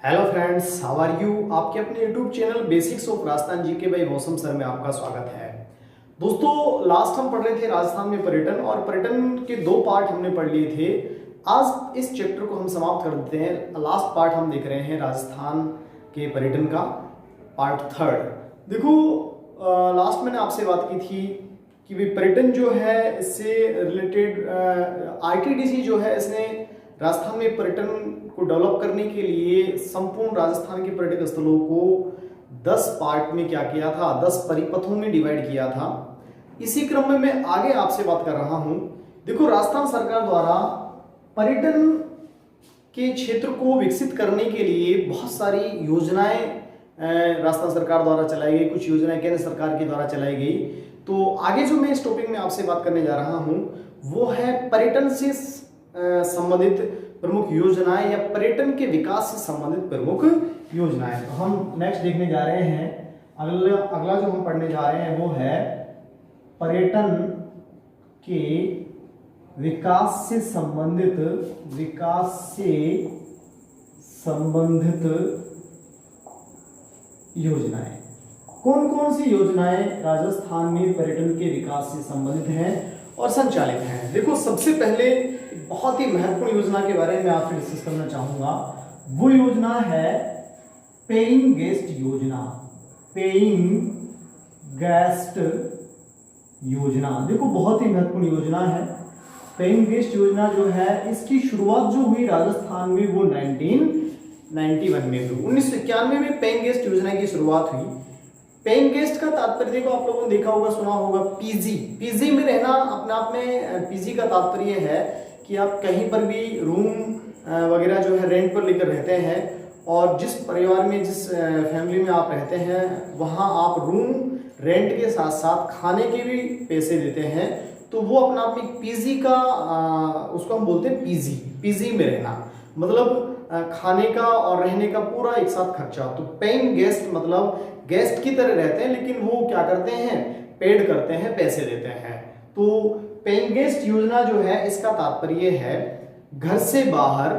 Hello friends, how are you. आपके अपने YouTube channel basics of Rajasthan GK by Mausam sir में आपका स्वागत है। दोस्तों, लास्ट हम पढ़ रहे थे राजस्थान में पर्यटन, और पर्यटन के दो पार्ट हमने पढ़ लिए थे। आज इस चैप्टर को हम समाप्त कर देते हैं। लास्ट पार्ट हम देख रहे हैं राजस्थान के पर्यटन का, पार्ट थर्ड। देखो, लास्ट मैंने आपसे बात की थी कि भाई पर्यटन जो है, इससे रिलेटेड आईटीडीसी जो है, इसने राजस्थान में पर्यटन को डेवलप करने के लिए संपूर्ण राजस्थान के पर्यटक स्थलों को 10 पार्ट में क्या किया था, 10 परिपथों में डिवाइड किया था। इसी क्रम में मैं आगे आपसे बात कर रहा हूं। देखो, राजस्थान सरकार द्वारा पर्यटन के क्षेत्र को विकसित करने के लिए बहुत सारी योजनाएं राजस्थान सरकार द्वारा चलाई गई, कुछ योजनाएं केंद्र सरकार के द्वारा चलाई गई। तो आगे जो मैं इस टॉपिक में आपसे बात करने जा रहा हूं वो है पर्यटन से संबंधित प्रमुख योजनाएं या पर्यटन के विकास से संबंधित प्रमुख योजनाएं। तो हम नेक्स्ट देखने जा रहे हैं। अगला जो हम पढ़ने जा रहे हैं वो है पर्यटन के विकास से संबंधित योजनाएं। कौन कौन सी योजनाएं राजस्थान में पर्यटन के विकास से संबंधित हैं और संचालित हैं। देखो, सबसे पहले बहुत ही महत्वपूर्ण योजना के बारे में आपसे डिस्कस करना चाहूंगा। वो योजना है पेइंग गेस्ट योजना। पेइंग गेस्ट योजना, देखो बहुत ही महत्वपूर्ण योजना है। पेइंग गेस्ट योजना जो है, इसकी शुरुआत जो हुई राजस्थान में वो 1991 में हुई। 1991 में पेइंग गेस्ट योजना की शुरुआत हुई। पेइंग गेस्ट का तात्पर्य देखो, आप लोगों ने देखा होगा, सुना होगा, पीजी में रहना। अपने आप में पीजी का तात्पर्य है कि आप कहीं पर भी रूम वगैरह जो है रेंट पर लेकर रहते हैं, और जिस परिवार में, जिस फैमिली में आप रहते हैं, वहाँ आप रूम रेंट के साथ साथ खाने के भी पैसे देते हैं। तो वो अपना आप में पीजी का, उसको हम बोलते हैं पीजी में रहना, मतलब खाने का और रहने का पूरा एक साथ खर्चा। तो पेइंग गेस्ट मतलब गेस्ट की तरह रहते हैं, लेकिन वो क्या करते हैं, पेड करते हैं, पैसे देते हैं। तो पेइंग गेस्ट योजना जो है, इसका तात्पर्य है घर से बाहर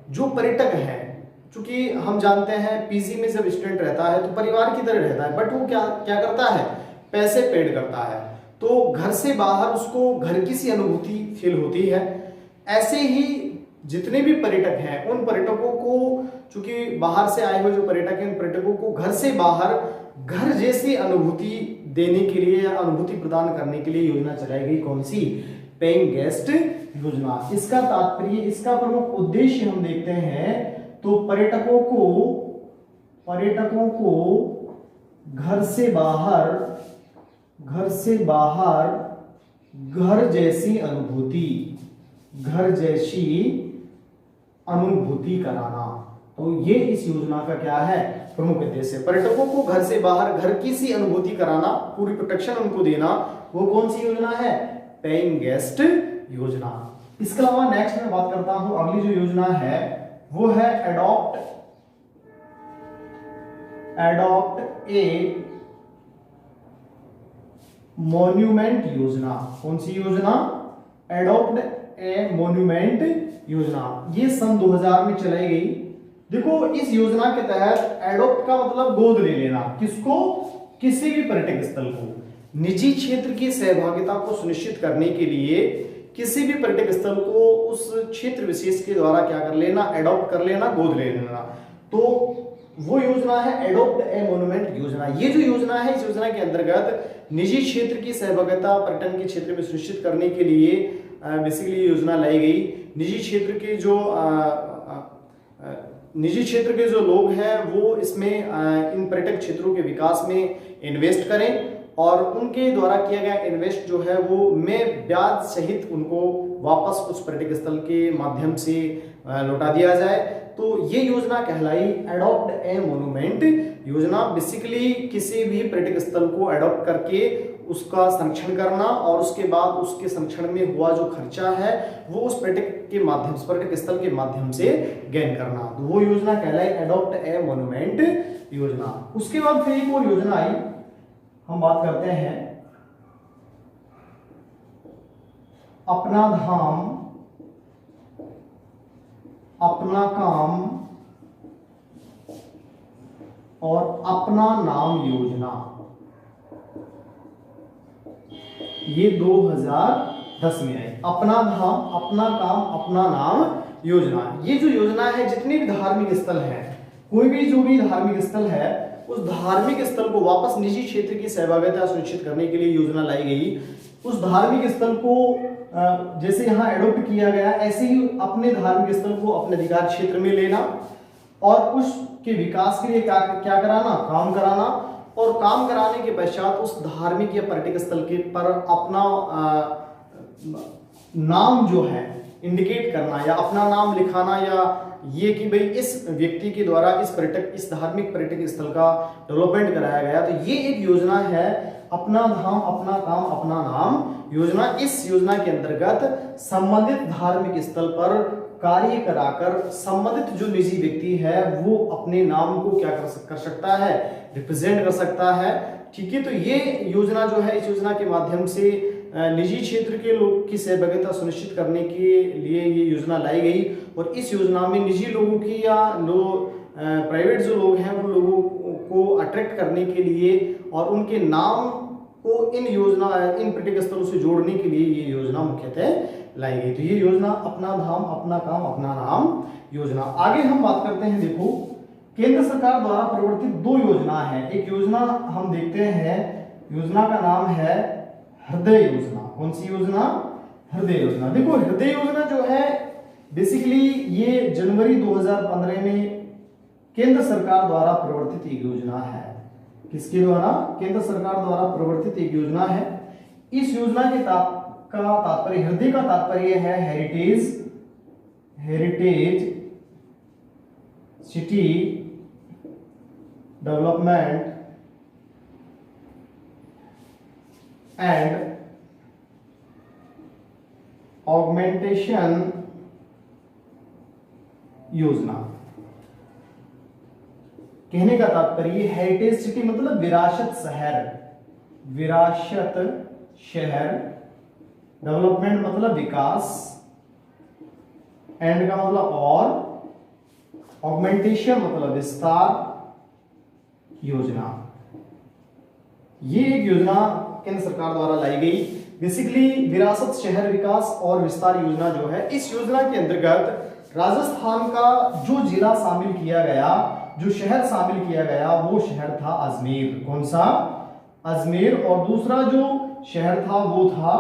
जो पर्यटक हैं, चूंकि हम जानते हैं पीजी में जब स्टूडेंट रहता है तो परिवार की तरह रहता है, बट वो क्या करता है, पैसे पेड करता है। तो घर से बाहर उसको घर की सी अनुभूति फील होती है। ऐसे ही जितने भी पर्यटक हैं, उन पर्यटकों को, चूंकि बाहर से आए हुए जो पर्यटक हैं, उन पर्यटकों को घर से बाहर घर जैसी अनुभूति देने के लिए या अनुभूति प्रदान करने के लिए योजना चलाई गई। कौन सी? पेइंग गेस्ट योजना। इसका तात्पर्य, इसका प्रमुख उद्देश्य हम देखते हैं तो पर्यटकों को घर से बाहर घर जैसी अनुभूति कराना। तो ये इस योजना का क्या है, प्रमुख उद्देश्य। पर्यटकों को घर से बाहर घर की सी अनुभूति कराना, पूरी प्रोटेक्शन उनको देना। वो कौन सी योजना है? पेइंग गेस्ट योजना। इसके अलावा नेक्स्ट मैं बात करता हूं, अगली जो योजना है वो है एडॉप्ट ए मॉन्यूमेंट योजना। कौन सी योजना? एडॉप्ट ए मॉन्यूमेंट योजना। ये सन 2000 में चलाई गई। देखो, इस योजना के तहत एडॉप्ट का मतलब गोद ले लेना। किसको? किसी भी पर्यटक स्थल को। निजी क्षेत्र की सहभागिता को सुनिश्चित करने के लिए किसी भी पर्यटक स्थल को उस क्षेत्र विशेष के द्वारा क्या कर लेना, एडॉप्ट कर लेना, गोद ले लेना। तो वो योजना है एडॉप्ट ए मॉन्यूमेंट योजना। ये जो योजना है, इस योजना के अंतर्गत निजी क्षेत्र की सहभागिता पर्यटन के क्षेत्र में सुनिश्चित करने के लिए बेसिकली योजना लाई गई। निजी क्षेत्र के जो लोग हैं वो इसमें इन पर्यटक क्षेत्रों के विकास में इन्वेस्ट करें, और उनके द्वारा किया गया इन्वेस्ट जो है वो में ब्याज सहित उनको वापस उस पर्यटक स्थल के माध्यम से लौटा दिया जाए। तो ये योजना कहलाई एडॉप्ट ए मॉन्यूमेंट योजना। बेसिकली किसी भी पर्यटक स्थल को एडॉप्ट करके उसका संरक्षण करना, और उसके बाद उसके संरक्षण में हुआ जो खर्चा है वो उस पर्यटक स्थल के माध्यम से गेन करना। तो वो योजना कहलाई एडॉप्ट ए मॉन्यूमेंट योजना। उसके बाद फिर एक और योजना आई, हम बात करते हैं अपना धाम अपना काम और अपना नाम योजना, ये 2010 में आई। अपना धाम, अपना काम, अपना नाम योजना। ये जो योजना है, जितने भी धार्मिक स्थल है, कोई भी जो भी धार्मिक स्थल है, उस धार्मिक स्थल को वापस निजी क्षेत्र की सहभागिता सुनिश्चित करने के लिए योजना लाई गई। उस धार्मिक स्थल को जैसे यहाँ एडॉप्ट किया गया, ऐसे ही अपने धार्मिक स्थल को अपने अधिकार क्षेत्र में लेना और उसके विकास के लिए क्या कराना, काम कराना, और काम कराने के पश्चात उस धार्मिक या पर्यटक स्थल के पर अपना नाम जो है इंडिकेट करना, या अपना नाम लिखाना, या ये कि भाई इस व्यक्ति के द्वारा इस धार्मिक पर्यटक स्थल का डेवलपमेंट कराया गया। तो ये एक योजना है, अपना धाम, अपना काम, अपना नाम योजना। इस योजना के अंतर्गत संबंधित धार्मिक स्थल पर कार्य कराकर संबंधित जो निजी व्यक्ति है वो अपने नाम को क्या कर सकता है, रिप्रेजेंट कर सकता है। ठीक है, तो ये योजना जो है, इस योजना के माध्यम से निजी क्षेत्र के लोग की सहभागिता सुनिश्चित करने के लिए ये योजना लाई गई। और इस योजना में निजी लोगों की या प्राइवेट जो लोग हैं, उन लोगों को अट्रैक्ट करने के लिए और उनके नाम को इन पर्यटक स्थलों से जोड़ने के लिए ये योजना मुख्यतः लाई गई। तो ये योजना अपना धाम, अपना काम, अपना नाम योजना। आगे हम बात करते हैं, देखो केंद्र सरकार द्वारा प्रवर्तित 2 योजना है। एक योजना हम देखते हैं, योजना का नाम है हृदय योजना। कौन सी योजना? हृदय योजना। देखो हृदय योजना जो है बेसिकली ये जनवरी 2015 में केंद्र सरकार द्वारा प्रवर्तित एक योजना है। किसके द्वारा? केंद्र सरकार द्वारा प्रवर्तित एक योजना है। इस योजना के तात्पर्य, हृदय का तात्पर्य है heritage city development and augmentation योजना। कहने का तात्पर्य हेरिटेज सिटी मतलब विरासत शहर, विरासत शहर, डेवलपमेंट मतलब विकास, एंड का मतलब और, ऑगमेंटेशन मतलब विस्तार योजना। ये एक योजना केंद्र सरकार द्वारा लाई गई। बेसिकली विरासत शहर विकास और विस्तार योजना जो है, इस योजना के अंतर्गत राजस्थान का जो जिला शामिल किया गया, जो शहर शामिल किया गया, वो शहर था अजमेर। कौन सा? अजमेर। और दूसरा जो शहर था वो था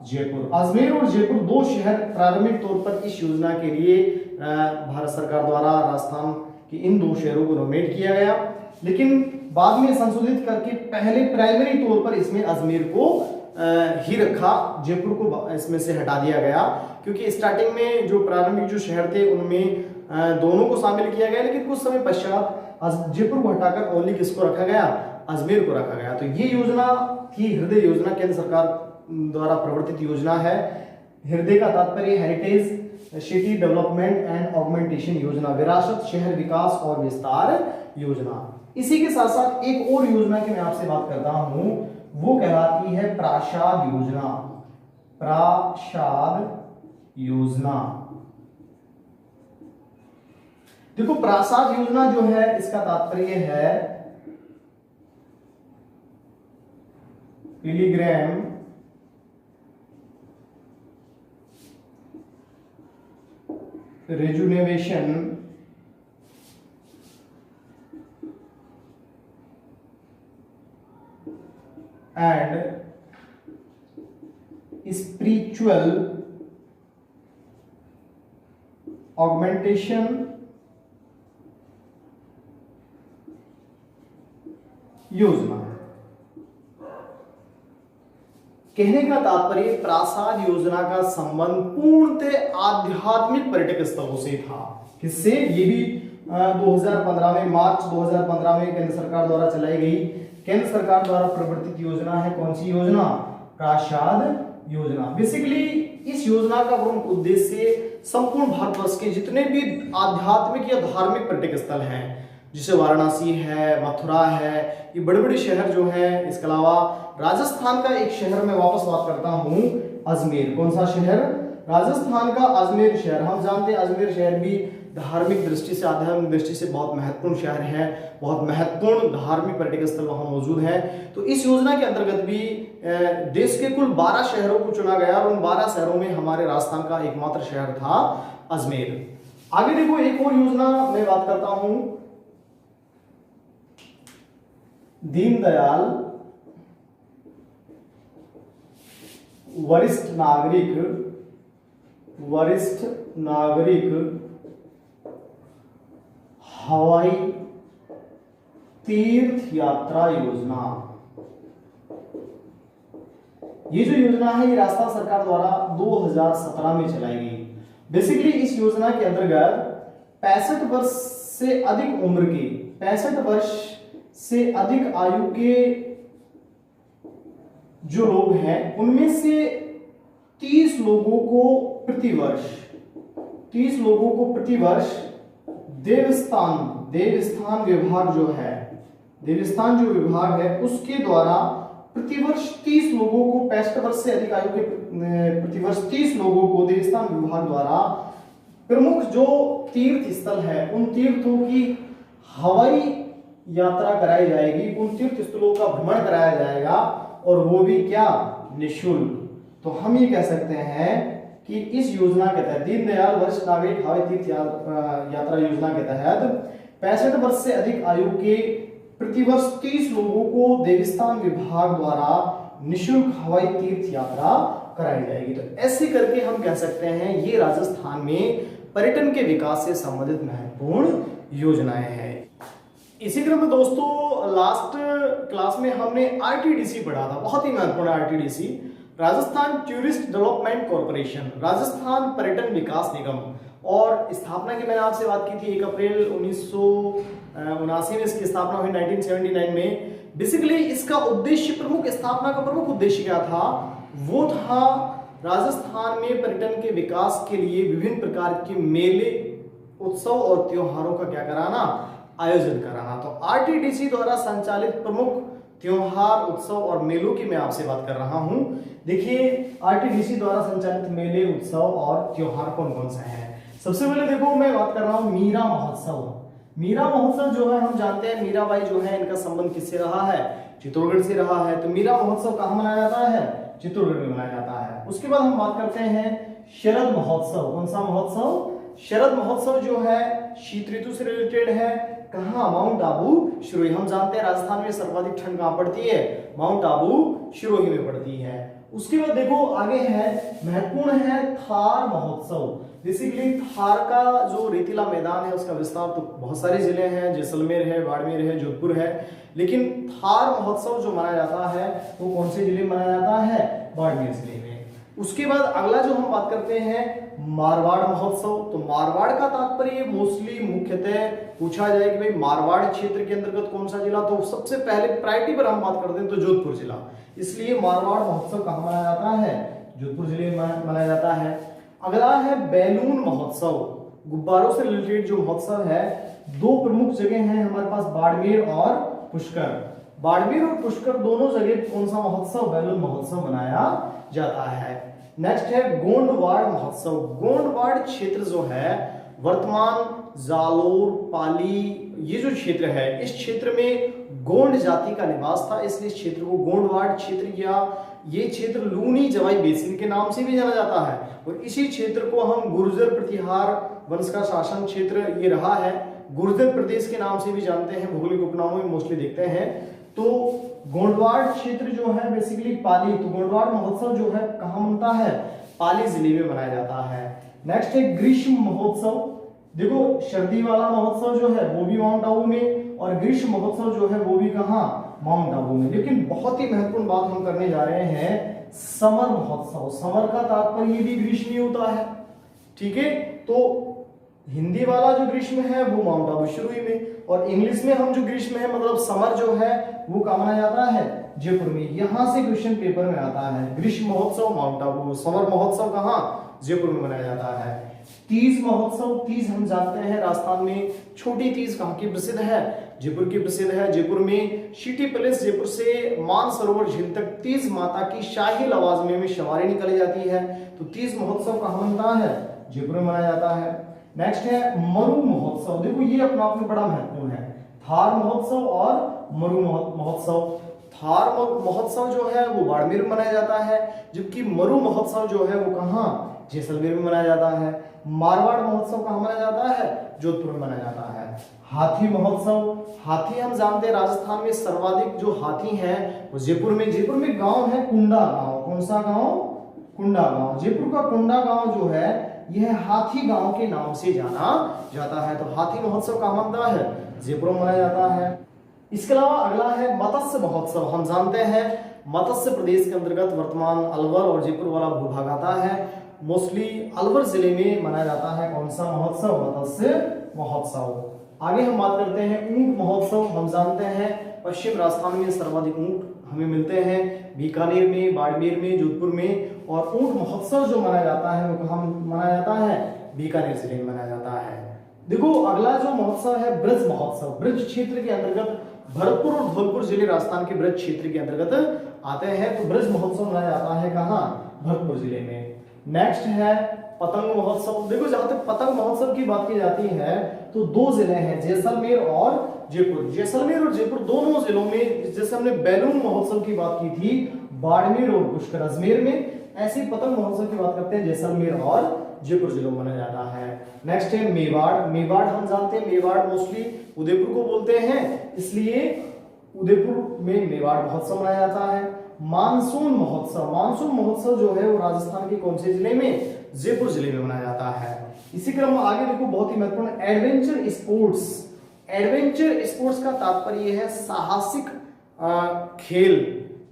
जयपुर। अजमेर और जयपुर 2 शहर प्रारंभिक तौर पर इस योजना के लिए भारत सरकार द्वारा राजस्थान के इन 2 शहरों को नोमिनेट किया गया, लेकिन बाद में संशोधित करके पहले प्राइमरी तौर पर इसमें अजमेर को ही रखा, जयपुर को इसमें से हटा दिया गया, क्योंकि स्टार्टिंग में जो प्रारंभिक जो शहर थे उनमें दोनों को शामिल किया गया, लेकिन कुछ समय पश्चात जयपुर को हटाकर ओनली किसको रखा गया? अजमेर को रखा गया। तो ये योजना थी हृदय योजना, केंद्र सरकार द्वारा प्रवर्तित योजना है। हृदय का तात्पर्य heritage city development and augmentation योजना, विरासत शहर विकास और विस्तार योजना। इसी के साथ साथ एक और योजना की मैं आपसे बात करता हूं, वो कहलाती है प्रासाद योजना। प्रासाद योजना। देखो प्रासाद योजना जो है, इसका तात्पर्य है पिलिग्रिम रेजुनेवेशन एंड स्पिरिचुअल ऑगमेंटेशन योजना। कहने का तात्पर्य प्रासाद योजना का संबंध पूर्णतः आध्यात्मिक पर्यटक स्थलों से था। किससे? ये भी 2015 में, मार्च 2015 में केंद्र सरकार द्वारा चलाई गई, केंद्र सरकार द्वारा प्रवर्तित योजना है। कौन सी योजना? प्रासाद योजना। बेसिकली इस योजना का प्रमुख उद्देश्य संपूर्ण भारतवर्ष के जितने भी आध्यात्मिक या धार्मिक पर्यटक स्थल हैं, जैसे वाराणसी है, मथुरा है, ये बड़े बड़े शहर जो हैं, इसके अलावा राजस्थान का एक शहर में वापस बात करता हूं, अजमेर। कौन सा शहर? राजस्थान का अजमेर शहर। हम जानते हैं अजमेर शहर भी धार्मिक दृष्टि से, आध्यात्मिक दृष्टि से बहुत महत्वपूर्ण शहर है, बहुत महत्वपूर्ण धार्मिक पर्यटक स्थल वहाँ मौजूद है। तो इस योजना के अंतर्गत भी देश के कुल 12 शहरों को चुना गया और उन 12 शहरों में हमारे राजस्थान का एकमात्र शहर था अजमेर। आगे देखो एक और योजना मैं बात करता हूं, दीनदयाल वरिष्ठ नागरिक हवाई तीर्थ यात्रा योजना। ये जो योजना है ये राजस्थान सरकार द्वारा 2017 में चलाई गई। बेसिकली इस योजना के अंतर्गत 65 वर्ष से अधिक उम्र के, 65 वर्ष से अधिक आयु के जो लोग हैं उनमें से 30 लोगों को प्रतिवर्ष देवस्थान जो विभाग है उसके द्वारा प्रतिवर्ष 30 लोगों को, 65 वर्ष से अधिक आयु के प्रतिवर्ष 30 लोगों को देवस्थान विभाग द्वारा प्रमुख जो तीर्थ स्थल है उन तीर्थों की हवाई यात्रा कराई जाएगी, उन तीर्थ स्थलों का भ्रमण कराया जाएगा और वो भी क्या, निःशुल्क। तो हम ये कह सकते हैं कि इस योजना के तहत, दीनदयाल वरिष्ठ नागरिक हवाई तीर्थ यात्रा योजना के तहत 65 वर्ष से अधिक आयु के प्रतिवर्ष 30 लोगों को देवस्थान विभाग द्वारा निःशुल्क हवाई तीर्थ यात्रा कराई जाएगी। तो ऐसे करके हम कह सकते हैं ये राजस्थान में पर्यटन के विकास से संबंधित महत्वपूर्ण योजनाएं हैं। इसी क्रम में दोस्तों लास्ट क्लास में हमने आरटीडीसी पढ़ा था, बहुत ही महत्वपूर्ण RTDC, Rajasthan tourist development corporation, Rajasthan पर्यटन विकास निगम। और स्थापना की मैंने आपसे बात की थी 1 अप्रैल 1979 में इसकी स्थापना हुई, 1979 में। बेसिकली इसका उद्देश्य, स्थापना का प्रमुख उद्देश्य क्या था, वो था राजस्थान में पर्यटन के विकास के लिए विभिन्न प्रकार के मेले, उत्सव और त्योहारों का क्या कराना, आयोजन कराना। तो आरटीडीसी द्वारा संचालित प्रमुख त्योहार, उत्सव और मेलों की मैं आपसे बात कर रहा हूं। देखिए आरटीडीसी द्वारा संचालित मेले, उत्सव और त्योहार कौन कौन से हैं। सबसे पहले देखो मैं बात कर रहा हूं मीरा महोत्सव। मीरा महोत्सव जो है हम जानते हैं मीराबाई जो है इनका संबंध किससे रहा है, चित्तौड़गढ़ से रहा है। तो मीरा महोत्सव कहाँ मनाया जाता है, चित्तौड़गढ़ में मनाया जाता है। उसके बाद हम बात करते हैं शरद महोत्सव। कौन सा महोत्सव, शरद महोत्सव जो है शीत ऋतु से रिलेटेड है। कहाँ, माउंट आबू सिरोही। हम जानते हैं राजस्थान में सर्वाधिक ठंड कहाँ पड़ती है, माउंट आबू सिरोही में पड़ती है। उसके बाद देखो आगे है महत्वपूर्ण है थार महोत्सव। बेसिकली थार का जो रेतीला मैदान है उसका विस्तार तो बहुत सारे जिले हैं, जैसलमेर है, बाड़मेर है, जोधपुर है, लेकिन थार महोत्सव जो मनाया जाता है वो कौन से जिले में मनाया जाता है, बाड़मेर जिले में। उसके बाद अगला जो हम बात करते हैं मारवाड़ महोत्सव। तो मारवाड़ का तात्पर्य मोस्टली मुख्यतः पूछा जाए कि भाई मारवाड़ क्षेत्र के अंतर्गत कौन सा जिला, तो सबसे पहले प्रायोरिटी पर हम बात करते हैं तो जोधपुर जिला। इसलिए मारवाड़ महोत्सव कहाँ मनाया जाता है, जोधपुर जिले में मनाया जाता है। अगला है बैलून महोत्सव। गुब्बारों से रिलेटेड जो महोत्सव है, दो प्रमुख जगह हैं हमारे पास, बाड़मेर और पुष्कर। बाड़मेर और पुष्कर दोनों जगह कौन सा महोत्सव, बैलून महोत्सव मनाया जाता है। नेक्स्ट है गोंडवाड़ महोत्सव। गोंडवाड़ क्षेत्र जो है वर्तमान जालोर, पाली, ये जो क्षेत्र है इस क्षेत्र में गोंड जाति का निवास था, इसलिए इस क्षेत्र को गोंडवाड़ क्षेत्र या ये क्षेत्र लूनी जवाई बेसिन के नाम से भी जाना जाता है। और इसी क्षेत्र को हम गुर्जर प्रतिहार वंश का शासन क्षेत्र ये रहा है, गुर्जर प्रदेश के नाम से भी जानते हैं, भौगोलिक उपनामों में मोस्टली देखते हैं। तो गोंडवाड़ क्षेत्र जो है बेसिकली पाली, तो गोंडवाड़ महोत्सव जो है कहाँ मनता है, पाली जिले में मनाया जाता है। नेक्स्ट है ग्रीष्म महोत्सव। देखो सर्दी वाला महोत्सव जो है वो भी माउंट आबू में, और ग्रीष्म महोत्सव जो है वो भी कहाँ, माउंट आबू में। लेकिन बहुत ही महत्वपूर्ण बात हम करने जा रहे हैं समर महोत्सव। समर का तात्पर्य भी ग्रीष्म ही होता है, ठीक है। तो हिंदी वाला जो ग्रीष्म है वो माउंट आबू सिरोही में, और इंग्लिश में हम जो ग्रीष्म है मतलब समर जो है वो कहाँ मनाया जाता है, जयपुर में। यहां से क्वेश्चन पेपर में आता है ग्रीष्म महोत्सव माउंट आबू, समर महोत्सव कहाँ, जयपुर में मनाया जाता है। तीज महोत्सव। तीज हम जानते हैं राजस्थान में छोटी तीज कहाँ की प्रसिद्ध है, जयपुर की प्रसिद्ध है। जयपुर में सिटी पैलेस जयपुर से मानसरोवर झील तक तीज माता की शाही लवाजमे में सवारी निकाली जाती है। तो तीज महोत्सव कहाँ मनता है, जयपुर में मनाया जाता है। नेक्स्ट है मरु महोत्सव। देखो ये अपना आप में बड़ा महत्वपूर्ण है, थार महोत्सव और मरु महोत्सव। थार महोत्सव जो है वो बाड़मेर में मनाया जाता है, जबकि मरु महोत्सव जो है वो कहाँ, जैसलमेर में मनाया जाता है। मारवाड़ महोत्सव कहाँ मनाया जाता है, जोधपुर में मनाया जाता है। हाथी महोत्सव, हाथी हम जानते हैं राजस्थान में सर्वाधिक जो हाथी हैं वो जयपुर में गांव है कुंडा गांव। कौन सा गांव, कुंडा गांव। जयपुर का कुंडा गांव जो है यह हाथी गांव के नाम से जाना जाता है। तो हाथी महोत्सव कहाँ मनता है, जयपुर में मनाया जाता है। इसके अलावा अगला है मत्स्य महोत्सव। हम जानते हैं मत्स्य प्रदेश के अंतर्गत वर्तमान अलवर और जयपुर वाला भूभाग आता है। मोस्टली अलवर जिले में मनाया जाता है कौन सा महोत्सव, मत्स्य महोत्सव। आगे हम बात करते हैं ऊंट महोत्सव। हम जानते हैं पश्चिम राजस्थान में सर्वाधिक ऊंट हमें मिलते हैं, बीकानेर में, बाड़मेर में, जोधपुर में। और ऊंट महोत्सव जो मनाया जाता है वो कहाँ मनाया जाता है, बीकानेर जिले में मनाया जाता है। देखो अगला जो महोत्सव है ब्रज महोत्सव। ब्रज क्षेत्र के अंतर्गत भरतपुर और धौलपुर जिले राजस्थान के ब्रज क्षेत्र के अंतर्गत आते हैं। तो ब्रज महोत्सव मनाया जाता है कहाँ, भरतपुर जिले में। नेक्स्ट है पतंग महोत्सव। देखो जहां तक पतंग महोत्सव की बात की जाती है तो दो जिले हैं, जैसलमेर और जयपुर। जैसलमेर और जयपुर दोनों जिलों में, जैसे हमने बैलून महोत्सव की बात की थी बाड़मेर और पुष्कर अजमेर में, ऐसे पतंग महोत्सव की बात करते हैं जैसलमेर और जयपुर जिलों में मनाया जाता है। नेक्स्ट है मेवाड़। मेवाड़ हम जानते हैं मेवाड़ मोस्टली उदयपुर को बोलते हैं, इसलिए उदयपुर में मेवाड़ महोत्सव मनाया जाता है। मानसून महोत्सव। मानसून महोत्सव जो है वो राजस्थान के कौन से जिले में, जयपुर जिले में मनाया जाता है। इसी क्रम में आगे देखो बहुत ही महत्वपूर्ण एडवेंचर स्पोर्ट्स। एडवेंचर स्पोर्ट्स का तात्पर्य है साहसिक खेल,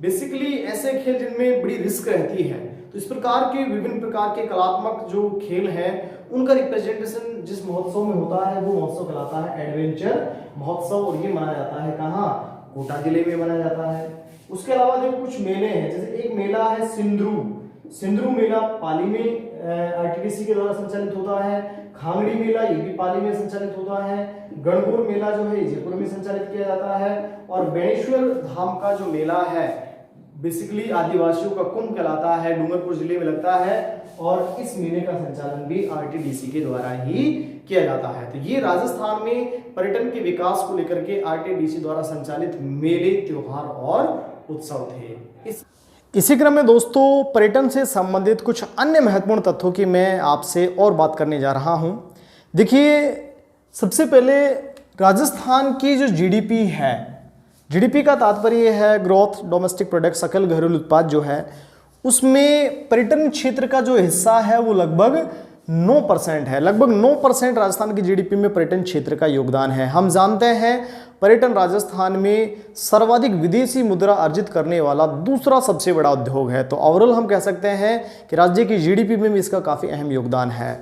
बेसिकली ऐसे खेल जिनमें बड़ी रिस्क रहती है। तो इस प्रकार के विभिन्न प्रकार के कलात्मक जो खेल हैं उनका रिप्रेजेंटेशन जिस महोत्सव में होता है वो महोत्सव कहलाता है एडवेंचर महोत्सव। और ये मनाया जाता है कहाँ, कोटा जिले में मनाया जाता है। उसके अलावा देखो कुछ मेले हैं, जैसे एक मेला है सिंदरू मेला, पाली में आरटीडीसी के द्वारा संचालित होता है। खांगड़ी मेला ये भी पाली में संचालित होता है। गणगौर मेला जो है जयपुर में संचालित किया जाता है। और बेणेश्वर धाम का जो मेला है बेसिकली आदिवासियों का कुंभ कहलाता है, डूंगरपुर जिले में लगता है। और इस मेले का संचालन भी आरटीडीसी के द्वारा ही किया जाता है। तो ये राजस्थान में पर्यटन के विकास को लेकर के आरटीडीसी द्वारा संचालित मेले, त्योहार और उत्सव थे। इसी क्रम में दोस्तों पर्यटन से संबंधित कुछ अन्य महत्वपूर्ण तथ्यों की मैं आपसे और बात करने जा रहा हूं। देखिए सबसे पहले राजस्थान की जो जीडीपी है, जीडीपी का तात्पर्य है ग्रोथ डोमेस्टिक प्रोडक्ट, सकल घरेलू उत्पाद जो है, उसमें पर्यटन क्षेत्र का जो हिस्सा है वो लगभग 9% है। लगभग 9% राजस्थान की जीडीपी में पर्यटन क्षेत्र का योगदान है। हम जानते हैं पर्यटन राजस्थान में सर्वाधिक विदेशी मुद्रा अर्जित करने वाला दूसरा सबसे बड़ा उद्योग है। तो ओवरऑल हम कह सकते हैं कि राज्य की जीडीपी में भी इसका काफ़ी अहम योगदान है।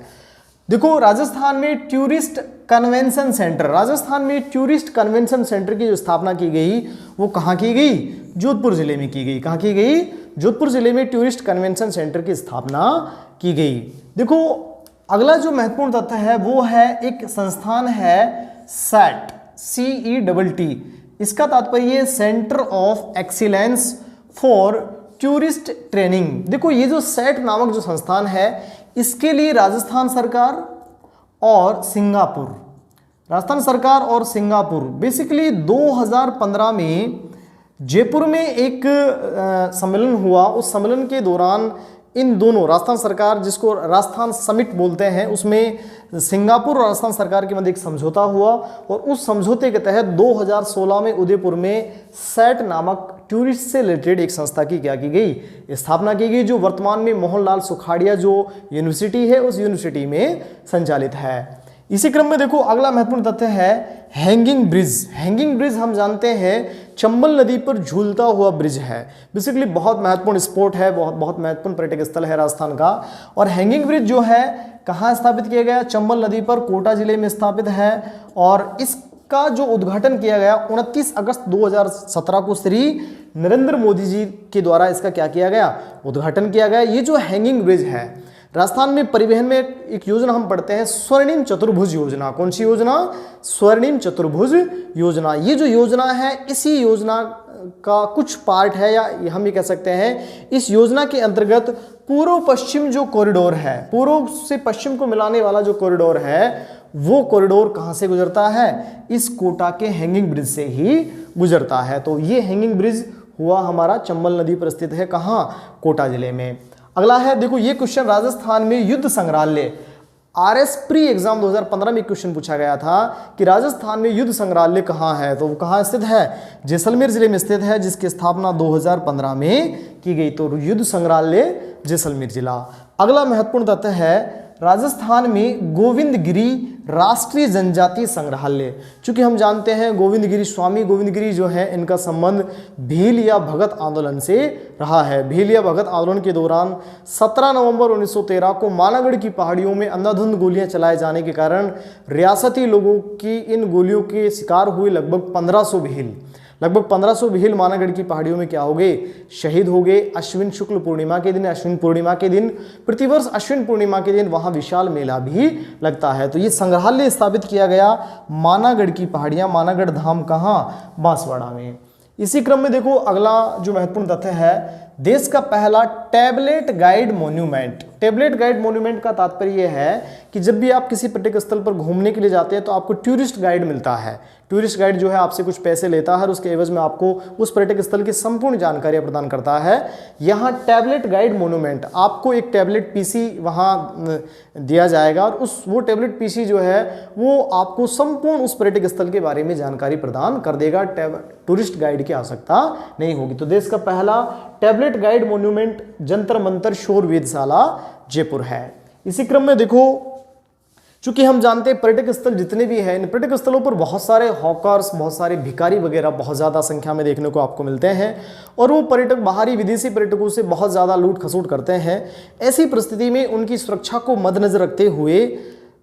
देखो राजस्थान में टूरिस्ट कन्वेंशन सेंटर, राजस्थान में टूरिस्ट कन्वेंशन सेंटर की जो स्थापना की गई वो कहाँ की गई, जोधपुर जिले में की गई। कहाँ की गई, जोधपुर जिले में टूरिस्ट कन्वेंशन सेंटर की स्थापना की गई। देखो अगला जो महत्वपूर्ण तथ्य है वो है एक संस्थान है सेट, CETT। इसका तात्पर्य centre of excellence for tourist training. देखो ये जो सेट नामक जो संस्थान है इसके लिए राजस्थान सरकार और सिंगापुर, राजस्थान सरकार और सिंगापुर बेसिकली 2015 में जयपुर में एक सम्मेलन हुआ। उस सम्मेलन के दौरान इन दोनों राजस्थान सरकार, जिसको राजस्थान समिट बोलते हैं, उसमें सिंगापुर और राजस्थान सरकार के मध्य एक समझौता हुआ और उस समझौते के तहत 2016 में उदयपुर में सेट नामक टूरिस्ट से रिलेटेड एक संस्था की क्या की गई, स्थापना की गई, जो वर्तमान में मोहनलाल सुखाड़िया जो यूनिवर्सिटी है उस यूनिवर्सिटी में संचालित है। इसी क्रम में देखो अगला महत्वपूर्ण तथ्य है हैंगिंग ब्रिज। हैंगिंग ब्रिज हम जानते हैं चंबल नदी पर झूलता हुआ ब्रिज है। बेसिकली बहुत महत्वपूर्ण स्पॉट है, बहुत महत्वपूर्ण पर्यटक स्थल है राजस्थान का। और हैंगिंग ब्रिज जो है कहाँ स्थापित किया गया, चंबल नदी पर कोटा जिले में स्थापित है। और इसका जो उद्घाटन किया गया 29 अगस्त 2017 को श्री नरेंद्र मोदी जी के द्वारा इसका क्या किया गया, उद्घाटन किया गया। ये जो हैंगिंग ब्रिज है राजस्थान में परिवहन में एक योजना हम पढ़ते हैं स्वर्णिम चतुर्भुज योजना। कौन सी योजना, स्वर्णिम चतुर्भुज योजना। ये जो योजना है इसी योजना का कुछ पार्ट है, या हम ये कह सकते हैं इस योजना के अंतर्गत पूर्व पश्चिम जो कॉरिडोर है, पूर्व से पश्चिम को मिलाने वाला जो कॉरिडोर है, वो कॉरिडोर कहाँ से गुजरता है? इस कोटा के हैंगिंग ब्रिज से ही गुजरता है। तो ये हैंगिंग ब्रिज हुआ हमारा चंबल नदी पर स्थित है, कहाँ? कोटा जिले में। अगला है, देखो ये क्वेश्चन राजस्थान में युद्ध संग्रहालय, आरएस प्री एग्जाम 2015 में क्वेश्चन पूछा गया था कि राजस्थान में युद्ध संग्रहालय कहाँ है, तो वो कहाँ स्थित है? जैसलमेर जिले में स्थित है, जिसकी स्थापना 2015 में की गई। तो युद्ध संग्रहालय जैसलमेर जिला। अगला महत्वपूर्ण तथ्य है राजस्थान में गोविंदगिरी राष्ट्रीय जनजातीय संग्रहालय। चूंकि हम जानते हैं गोविंदगिरी, स्वामी गोविंदगिरी जो है, इनका संबंध भील या भगत आंदोलन से रहा है। भील या भगत आंदोलन के दौरान 17 नवंबर 1913 को मालागढ़ की पहाड़ियों में अंधाधुंध गोलियां चलाए जाने के कारण रियासती लोगों की इन गोलियों के शिकार हुए लगभग 1500 भील। लगभग 1500 भील मानागढ़ की पहाड़ियों में क्या हो गए? शहीद हो गए। अश्विन शुक्ल पूर्णिमा के दिन, अश्विन पूर्णिमा के दिन, प्रतिवर्ष अश्विन पूर्णिमा के दिन वहां विशाल मेला भी लगता है। तो ये संग्रहालय स्थापित किया गया मानागढ़ की पहाड़ियां, मानागढ़ धाम कहाँ? बांसवाड़ा में। इसी क्रम में देखो अगला जो महत्वपूर्ण तथ्य है, देश का पहला tablet guide monument. Tablet guide monument का तात्पर्य यह है कि जब भी आप किसी पर्यटक स्थल पर घूमने के लिए जाते हैं तो आपको टूरिस्ट गाइड मिलता है। टूरिस्ट गाइड जो है आपसे कुछ पैसे लेता है और उसके एवज में आपको उस पर्यटक स्थल की संपूर्ण जानकारियां प्रदान करता है। यहाँ टैबलेट गाइड मॉन्यूमेंट, आपको एक टैबलेट पीसी वहाँ दिया जाएगा और वो टैबलेट पीसी जो है वो आपको संपूर्ण उस पर्यटक स्थल के बारे में जानकारी प्रदान कर देगा। टूरिस्ट गाइड की आवश्यकता नहीं होगी। तो देश का पहला tablet guide monument Jantar Mantar शोर वेधशाला जयपुर है। इसी क्रम में देखो, चूंकि हम जानते हैं पर्यटक स्थल जितने भी हैं, इन पर्यटक स्थलों पर बहुत सारे हॉकर्स, बहुत सारे भिखारी वगैरह बहुत ज़्यादा संख्या में देखने को आपको मिलते हैं और वो पर्यटक बाहरी विदेशी पर्यटकों से बहुत ज़्यादा लूट खसोट करते हैं। ऐसी परिस्थिति में उनकी सुरक्षा को मद्देनजर रखते हुए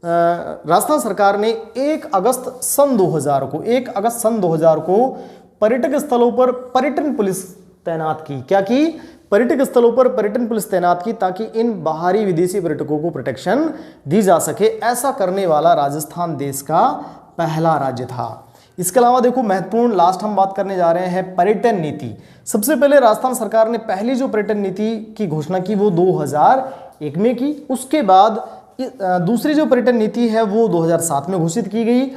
राजस्थान सरकार ने 1 अगस्त सन 2000 को पर्यटक स्थलों पर पर्यटन पुलिस तैनात की। क्या की? पर्यटक स्थलों पर पर्यटन पुलिस तैनात की, ताकि इन बाहरी विदेशी पर्यटकों को प्रोटेक्शन दी जा सके। ऐसा करने वाला राजस्थान देश का पहला राज्य था। इसके अलावा देखो महत्वपूर्ण, लास्ट हम बात करने जा रहे हैं पर्यटन नीति। सबसे पहले राजस्थान सरकार ने पहली जो पर्यटन नीति की घोषणा की वो 2001 में की। उसके बाद दूसरी जो पर्यटन नीति है वो 2007 में घोषित की गई।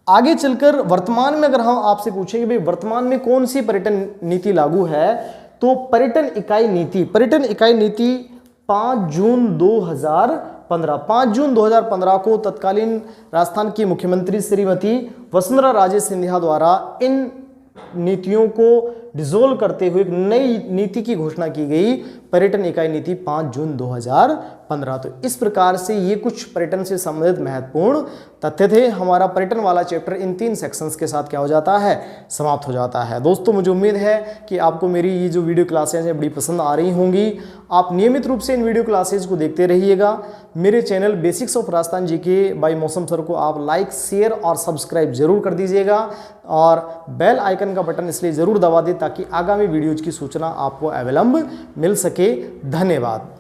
आगे चलकर वर्तमान में अगर हम आपसे पूछेंगे भाई वर्तमान में कौन सी पर्यटन नीति लागू है, तो पर्यटन इकाई नीति 5 जून 2015 को तत्कालीन राजस्थान की मुख्यमंत्री श्रीमती वसुंधरा राजे सिंधिया द्वारा इन नीतियों को डिसॉल्व करते हुए एक नई नीति की घोषणा की गई, पर्यटन इकाई नीति 5 जून 2015। तो इस प्रकार से ये कुछ पर्यटन से संबंधित महत्वपूर्ण तथ्य थे। हमारा पर्यटन वाला चैप्टर इन 3 सेक्शंस के साथ क्या हो जाता है? समाप्त हो जाता है। दोस्तों मुझे उम्मीद है कि आपको मेरी ये जो वीडियो क्लासेज हैं बड़ी पसंद आ रही होंगी। आप नियमित रूप से इन वीडियो क्लासेज को देखते रहिएगा। मेरे channel basics of Rajasthan GK by Mausam sir को आप लाइक, शेयर और सब्सक्राइब जरूर कर दीजिएगा और बेल आइकन का बटन इसलिए ज़रूर दबा दें ताकि आगामी वीडियोज़ की सूचना आपको अविलंब मिल सके। धन्यवाद।